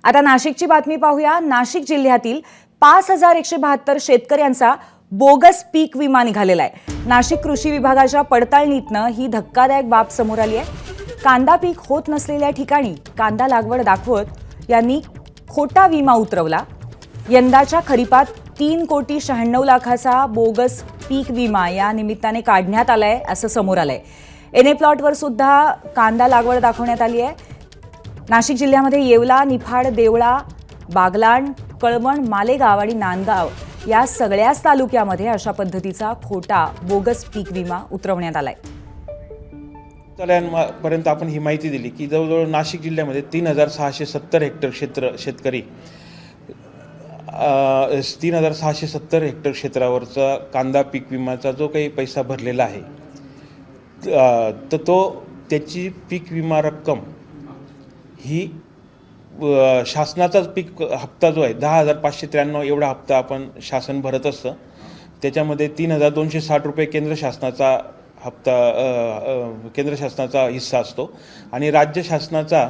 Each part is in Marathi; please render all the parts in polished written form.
आता नाशिकची बातमी पाहूया। नाशिक जिल्ह्यातील 5172 शेतकऱ्यांचा बोगस पीक विमा निघालेला आहे। नाशिक कृषी विभागाच्या पडताळणीतनं ही धक्कादायक बाब समोर आली आहे। कांदा पीक होत नसलेल्या ठिकाणी कांदा लागवड दाखवत यांनी खोटा विमा उतरवला। यंदाच्या खरीपात 3,96,00,000चा बोगस पीक विमा या निमित्ताने काढण्यात आलाय असं समोर आलंय। एनए प्लॉटवर सुद्धा कांदा लागवड दाखवण्यात आली आहे। नाशिक जिल्ह्यामध्ये येवला, निफाड, देवळा, बागलाण, कळवण, मालेगाव आणि नांदगाव या सगळ्याच तालुक्यामध्ये अशा पद्धतीचा खोटा बोगस पीक विमा उतरवण्यात आलाय। पर्यंत आपण ही माहिती दिली की जवळजवळ नाशिक जिल्ह्यामध्ये 3,670 हेक्टर शेतकरी 3,670 हेक्टर क्षेत्रावरचा कांदा पीक विम्याचा जो काही पैसा भरलेला आहे तर त्याची पीक विमा रक्कम ही शासनाचाच पीक हप्ता जो आहे 10,593 एवढा हप्ता आपण शासन भरत असतं। त्याच्यामध्ये 3,260 रुपये केंद्र शासनाचा हप्ता केंद्र शासनाचा हिस्सा असतो आणि राज्य शासनाचा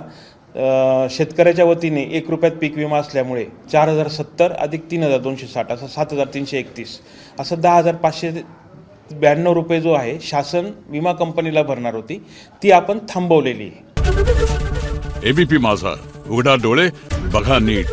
शेतकऱ्याच्या वतीने 1 रुपयात पीक विमा असल्यामुळे 4,070 अधिक 3,260 असं 7,331 असं 10,592 रुपये जो आहे शासन विमा कंपनीला भरणार होती ती आपण थांबवलेली आहे। एबीपी माझा, उघडा डोळे बघा नीट।